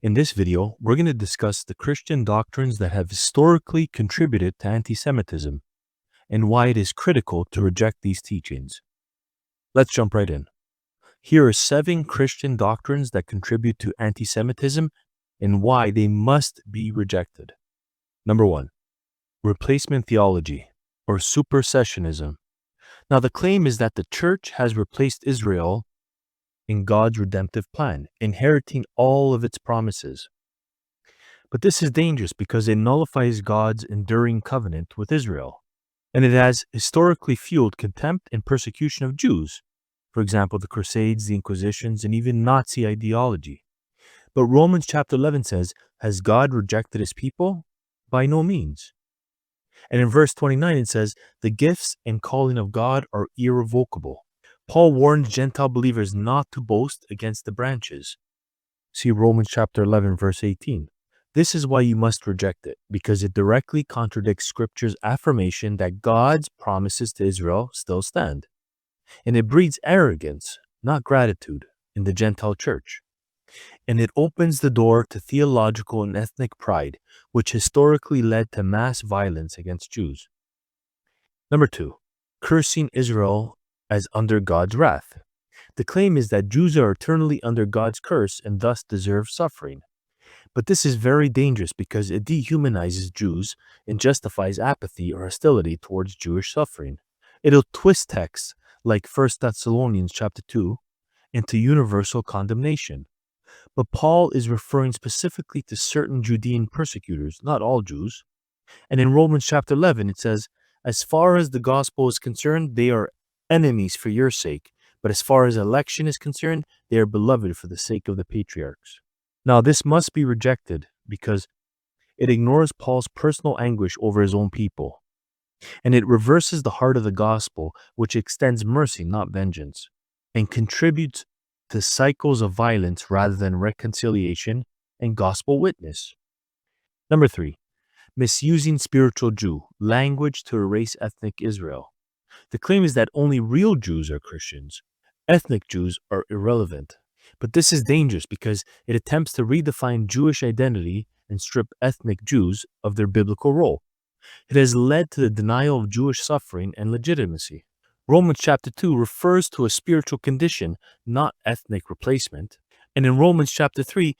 In this video, we're going to discuss the Christian doctrines that have historically contributed to anti-Semitism and why it is critical to reject these teachings. Let's jump right in. Here are 7 Christian doctrines that contribute to anti-Semitism and why they must be rejected. Number 1, Replacement Theology, or supersessionism. Now, the claim is that the church has replaced Israel in God's redemptive plan, inheriting all of its promises. But this is dangerous because it nullifies God's enduring covenant with Israel, and it has historically fueled contempt and persecution of Jews. For example, the Crusades, the Inquisitions, and even Nazi ideology. But Romans chapter 11 says, has God rejected his people? By no means. And in verse 29 it says, the gifts and calling of God are irrevocable. Paul warns Gentile believers not to boast against the branches. See Romans chapter 11, verse 18. This is why you must reject it, because it directly contradicts Scripture's affirmation that God's promises to Israel still stand. And it breeds arrogance, not gratitude, in the Gentile church. And it opens the door to theological and ethnic pride, which historically led to mass violence against Jews. Number 2, cursing Israel as under God's wrath. The claim is that Jews are eternally under God's curse and thus deserve suffering. But this is very dangerous because it dehumanizes Jews and justifies apathy or hostility towards Jewish suffering. It'll twist texts like 1 Thessalonians chapter 2 into universal condemnation. But Paul is referring specifically to certain Judean persecutors, not all Jews. And in Romans chapter 11 it says, as far as the gospel is concerned, they are enemies for your sake, but as far as election is concerned, they are beloved for the sake of the patriarchs. Now, this must be rejected because it ignores Paul's personal anguish over his own people, and it reverses the heart of the gospel, which extends mercy, not vengeance, and contributes to cycles of violence rather than reconciliation and gospel witness. Number 3, misusing spiritual Jew, language to erase ethnic Israel. The claim is that only real Jews are Christians. Ethnic Jews are irrelevant. But this is dangerous because it attempts to redefine Jewish identity and strip ethnic Jews of their biblical role. It has led to the denial of Jewish suffering and legitimacy. Romans chapter 2 refers to a spiritual condition, not ethnic replacement. And in Romans chapter 3,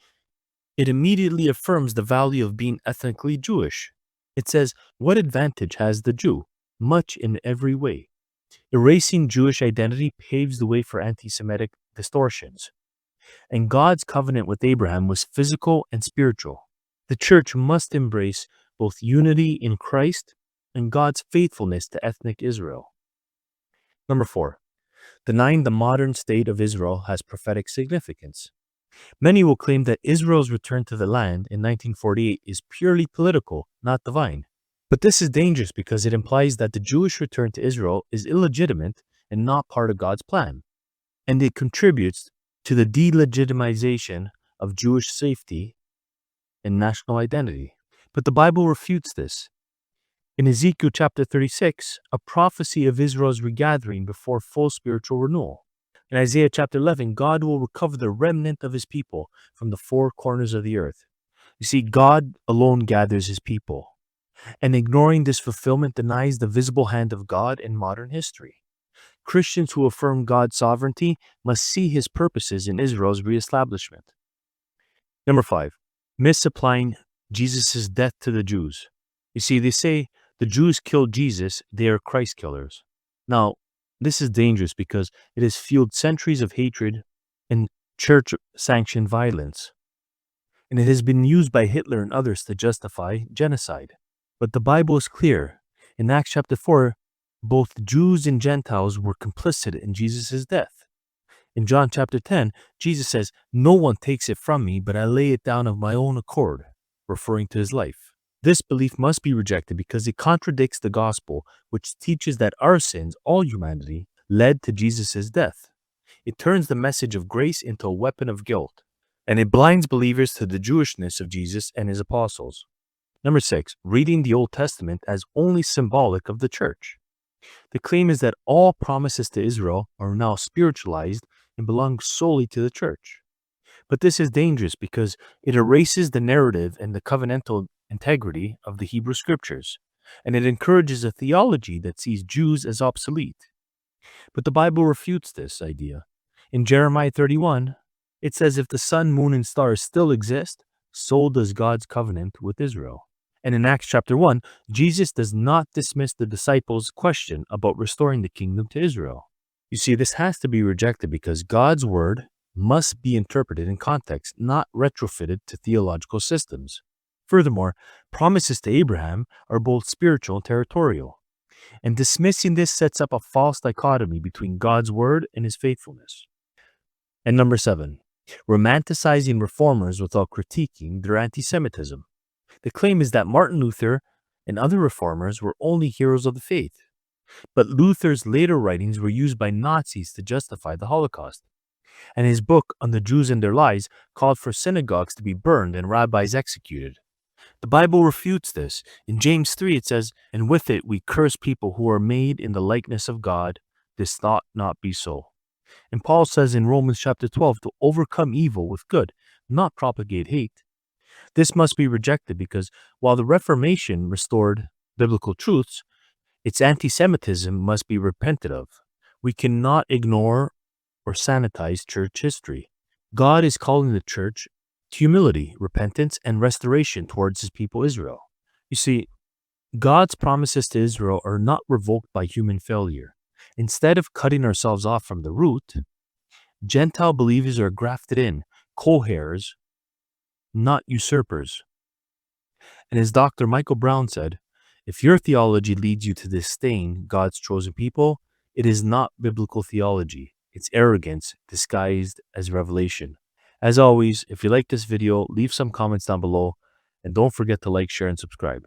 it immediately affirms the value of being ethnically Jewish. It says, what advantage has the Jew? Much in every way. Erasing Jewish identity paves the way for anti-Semitic distortions. And God's covenant with Abraham was physical and spiritual. The church must embrace both unity in Christ and God's faithfulness to ethnic Israel. Number 4, denying the modern state of Israel has prophetic significance. Many will claim that Israel's return to the land in 1948 is purely political, not divine. But this is dangerous because it implies that the Jewish return to Israel is illegitimate and not part of God's plan. And it contributes to the delegitimization of Jewish safety and national identity. But the Bible refutes this. In Ezekiel chapter 36, a prophecy of Israel's regathering before full spiritual renewal. In Isaiah chapter 11, God will recover the remnant of his people from the 4 corners of the earth. You see, God alone gathers his people. And ignoring this fulfillment denies the visible hand of God in modern history. Christians who affirm God's sovereignty must see his purposes in Israel's reestablishment. Number 5, misapplying Jesus' death to the Jews. You see, they say the Jews killed Jesus, they are Christ killers. Now, this is dangerous because it has fueled centuries of hatred and church-sanctioned violence. And it has been used by Hitler and others to justify genocide. But the Bible is clear. In Acts chapter 4, both Jews and Gentiles were complicit in Jesus' death. In John chapter 10, Jesus says, no one takes it from me, but I lay it down of my own accord, referring to his life. This belief must be rejected because it contradicts the gospel, which teaches that our sins, all humanity, led to Jesus' death. It turns the message of grace into a weapon of guilt, and it blinds believers to the Jewishness of Jesus and his apostles. Number 6, reading the Old Testament as only symbolic of the church. The claim is that all promises to Israel are now spiritualized and belong solely to the church. But this is dangerous because it erases the narrative and the covenantal integrity of the Hebrew scriptures, and it encourages a theology that sees Jews as obsolete. But the Bible refutes this idea. In Jeremiah 31, it says if the sun, moon, and stars still exist, so does God's covenant with Israel. And in Acts chapter 1, Jesus does not dismiss the disciples' question about restoring the kingdom to Israel. You see, this has to be rejected because God's word must be interpreted in context, not retrofitted to theological systems. Furthermore, promises to Abraham are both spiritual and territorial, and dismissing this sets up a false dichotomy between God's word and his faithfulness. And number 7, romanticizing reformers without critiquing their anti-Semitism. The claim is that Martin Luther and other reformers were only heroes of the faith, but Luther's later writings were used by Nazis to justify the Holocaust, and his book on the Jews and their lies called for synagogues to be burned and rabbis executed. The Bible refutes this. In James 3 it says, "And with it we curse people who are made in the likeness of God. This ought not be so." And Paul says in Romans chapter 12 to overcome evil with good, not propagate hate. This must be rejected because while the Reformation restored biblical truths, its anti-Semitism must be repented of. We cannot ignore or sanitize church history. God is calling the church to humility, repentance, and restoration towards his people Israel. You see, God's promises to Israel are not revoked by human failure. Instead of cutting ourselves off from the root, Gentile believers are grafted in, co-heirs, not usurpers. And as Dr. Michael Brown said, if your theology leads you to disdain God's chosen people, it is not biblical theology. It's arrogance disguised as revelation. As always, if you like this video, leave some comments down below, and don't forget to like, share, and subscribe.